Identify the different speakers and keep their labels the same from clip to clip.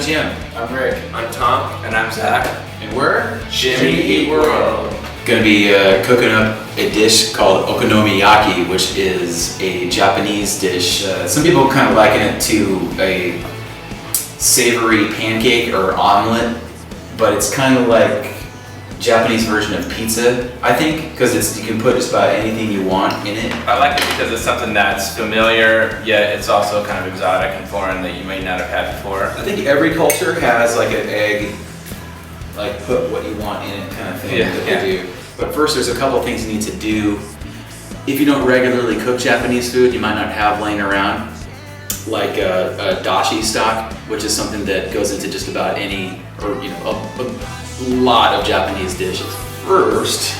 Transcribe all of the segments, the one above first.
Speaker 1: Jim.
Speaker 2: I'm Rick.
Speaker 3: I'm Tom.
Speaker 2: And I'm Zach.
Speaker 1: And we're
Speaker 3: Jimmy Eat World.
Speaker 1: Gonna be cooking up a dish called okonomiyaki, which is a Japanese dish. Some people kind of liken it to a savory pancake or omelet, but it's kind of like Japanese version of pizza, I think, because you can put just about anything you want in it.
Speaker 2: I like it because it's something that's familiar, yet it's also kind of exotic and foreign that you may not have had before.
Speaker 1: I think every culture has like an egg, like put what you want in it kind of thing that they do. But first there's a couple of things you need to do. If you don't regularly cook Japanese food, you might not have laying around, like a dashi stock, which is something that goes into just about any, or a lot of Japanese dishes. First,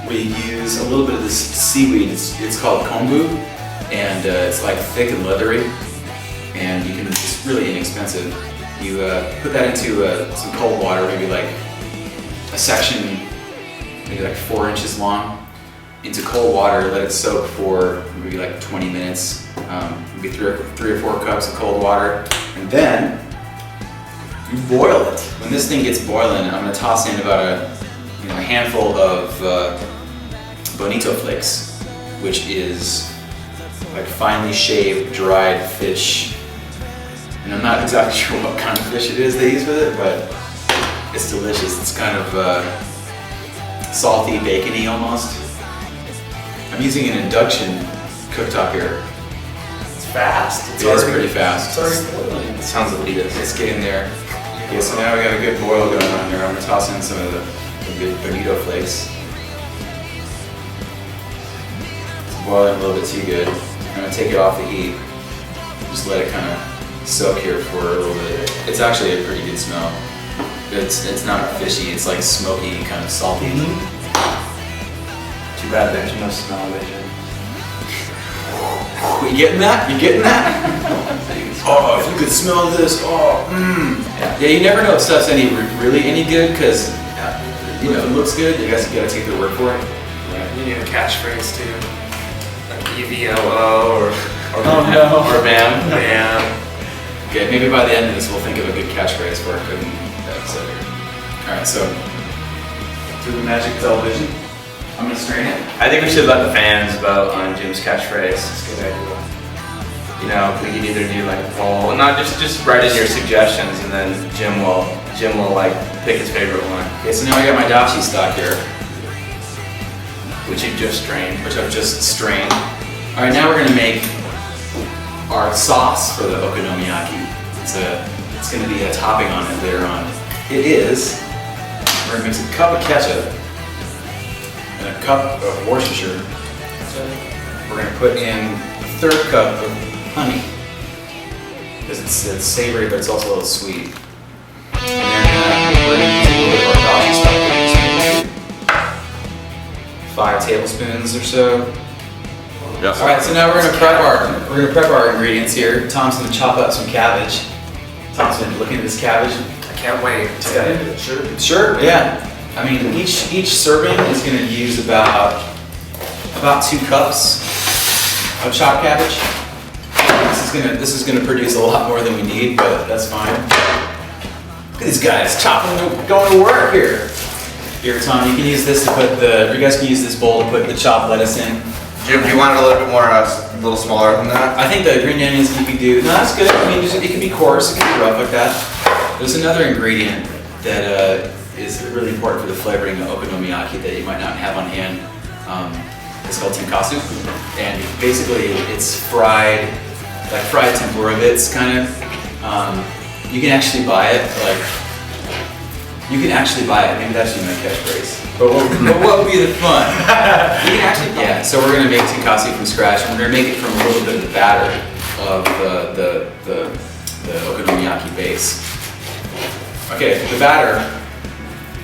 Speaker 1: we use a little bit of this seaweed. It's called kombu, and it's like thick and leathery, and it's really inexpensive. You put that into some cold water, maybe like a section, maybe like 4 inches long, into cold water. Let it soak for maybe like 20 minutes, maybe three or four cups of cold water, and then you boil it. When this thing gets boiling, I'm going to toss in about a handful of bonito flakes, which is like finely shaved, dried fish. And I'm not exactly sure what kind of fish it is they use with it, but it's delicious. It's kind of salty, bacony almost. I'm using an induction cooktop here.
Speaker 3: It's fast.
Speaker 1: It is pretty fast.
Speaker 3: It's already boiling.
Speaker 2: It sounds elitist.
Speaker 1: It's getting there. Okay, so now we got a good boil going on here. I'm gonna toss in some of the good bonito flakes. It's boiling a little bit too good. I'm gonna take it off the heat. Just let it kind of soak here for a little bit. It's actually a pretty good smell. It's not fishy. It's like smoky, kind of salty.
Speaker 2: Too bad there's no smell-o-vision.
Speaker 1: You getting that? You getting that? Oh, if you could smell this, Yeah, you never know if stuff's really any good, because it looks good. You guys gotta take their word for it.
Speaker 3: Right. You need a catchphrase too, like EVLO or
Speaker 2: Or BAM.
Speaker 3: BAM.
Speaker 1: Okay, maybe by the end of this we'll think of a good catchphrase for our cooking episode here. Alright, so through the magic television, I'm gonna strain it.
Speaker 2: I think we should let the fans vote on Jim's catchphrase.
Speaker 3: That's a good idea.
Speaker 2: We could either do like a poll, not just write in your suggestions, and then Jim will like pick his favorite one,
Speaker 1: Okay, so now I got my dashi stock here,
Speaker 2: which you just strained.
Speaker 1: which I've just strained. Alright, now we're gonna make our sauce for the okonomiyaki. It's gonna be a topping on it later on. We're gonna mix a cup of ketchup and a cup of Worcestershire. We're gonna put in a third cup of honey, because it's savory, but it's also a little sweet. And then we're gonna use a little bit of our dashi stock. 5 tablespoons or so.
Speaker 2: Yes.
Speaker 1: All right, so now we're gonna prep our ingredients here. Tom's gonna chop up some cabbage. Tom's been looking at this cabbage.
Speaker 3: I can't wait to get into it. Sure.
Speaker 1: Sure, yeah. I mean, each serving is gonna use about 2 cups of chopped cabbage. This is gonna produce a lot more than we need, but that's fine. Look at these guys chopping, going to work here. Here, Tom, you can use this to you guys can use this bowl to put the chopped lettuce in.
Speaker 4: Jim, do you want it a little bit more, a little smaller than that?
Speaker 1: I think the green onions you could do. No, that's good. I mean, it can be coarse, it can be rough like that. There's another ingredient that is really important for the flavoring of okonomiyaki that you might not have on hand. It's called tenkatsu, and basically it's fried tempura bits, kind of. You can actually buy it. Maybe that should be my catchphrase. But what would be the fun? You can actually, so we're gonna make tenkatsu from scratch, and we're gonna make it from a little bit of the batter of the okonomiyaki base. Okay, the batter,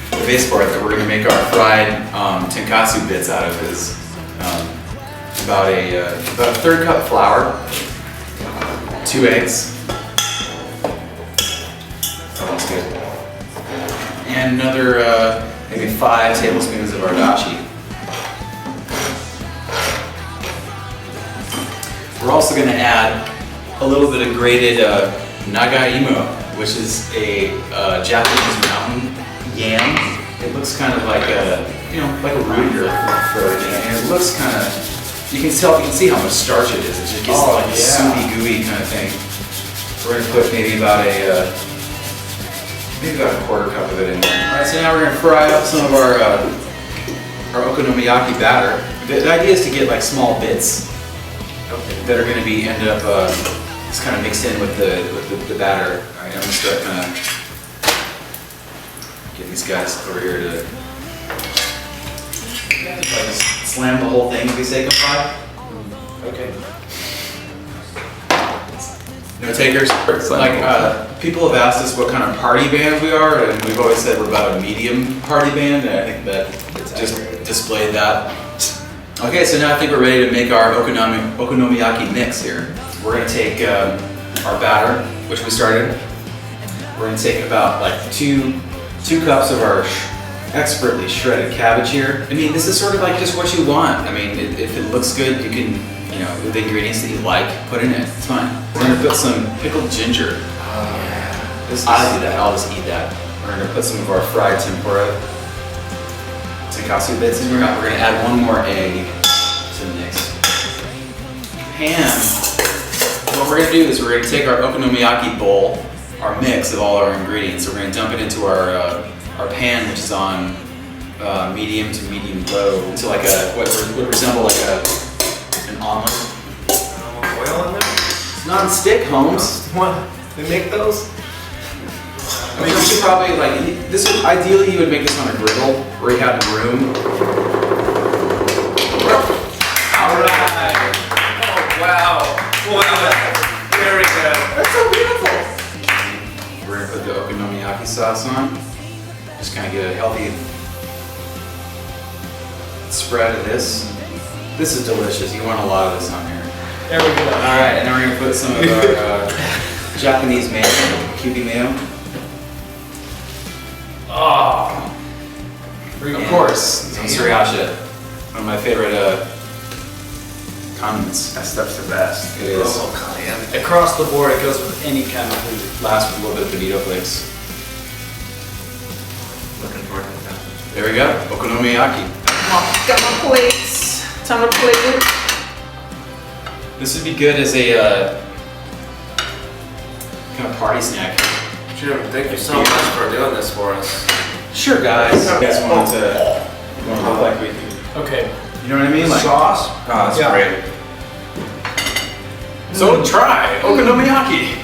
Speaker 1: the base part that we're gonna make our fried tenkatsu bits out of is about a third cup flour, 2 eggs. That's good. And another maybe 5 tablespoons of our dashi. We're also going to add a little bit of grated nagaimo, which is a Japanese mountain yam. It looks kind of like a, like a root beer for everything, and it looks kind of, you can see how much starch it is. It just gets like a soupy, gooey kind of thing. We're gonna put maybe about a quarter cup of it in there. All right, so now we're gonna fry up some of our okonomiyaki batter. The idea is to get like small bits that are gonna be end up just kind of mixed in with the batter. All right, I'm gonna start kind of get these guys over here to just slam the whole thing, if we say goodbye.
Speaker 2: Okay.
Speaker 1: No takers. Like people have asked us what kind of party band we are, and we've always said we're about a medium party band, and I think that just displayed that. Okay, so now I think we're ready to make our okonomiyaki mix here. We're gonna take our batter, which we started. We're gonna take about like two cups of our expertly shredded cabbage here. I mean, this is sort of like just what you want. I mean, if it looks good, you can, with the ingredients that you like, put in it. It's fine. We're gonna put some pickled ginger. I'll do that. I'll just eat that. We're gonna put some of our fried tempura tonkatsu bits in here. We're gonna add one more egg to the mix. Ham. What we're gonna do is we're gonna take our okonomiyaki bowl, our mix of all our ingredients. We're gonna dump it into our pan, which is on medium to medium low, into like what would resemble like an omelet.
Speaker 3: Oil in there?
Speaker 1: It's non-stick, Holmes.
Speaker 3: What? They make those?
Speaker 1: I mean, you should probably ideally you would make this on a griddle where you have room.
Speaker 3: Alright! Oh, wow! Wow! Very good.
Speaker 1: That's so beautiful! We're gonna put the okonomiyaki sauce on. Just kind of get a healthy spread of this. This is delicious. You want a lot of this on here.
Speaker 3: There we go.
Speaker 1: Alright, and then we're gonna put some of our Japanese mayo, Kewpie mayo.
Speaker 3: Oh!
Speaker 1: Of course, some sriracha. One of my favorite condiments.
Speaker 2: That stuff's the best.
Speaker 1: It is.
Speaker 3: Oh, across the board, it goes with any kind of food.
Speaker 1: Last with a little bit of bonito flakes.
Speaker 2: Looking forward to that.
Speaker 1: There we go, okonomiyaki.
Speaker 5: Got my plates. Time to plate.
Speaker 1: This would be good as a kind of party snack.
Speaker 3: Jim, thank you so much for doing this for us.
Speaker 1: Sure, guys. You guys want to look like we do.
Speaker 3: Okay.
Speaker 1: You know what I mean? Like
Speaker 3: Sauce?
Speaker 2: Oh, that's
Speaker 3: Yeah.
Speaker 2: great.
Speaker 1: So try okonomiyaki.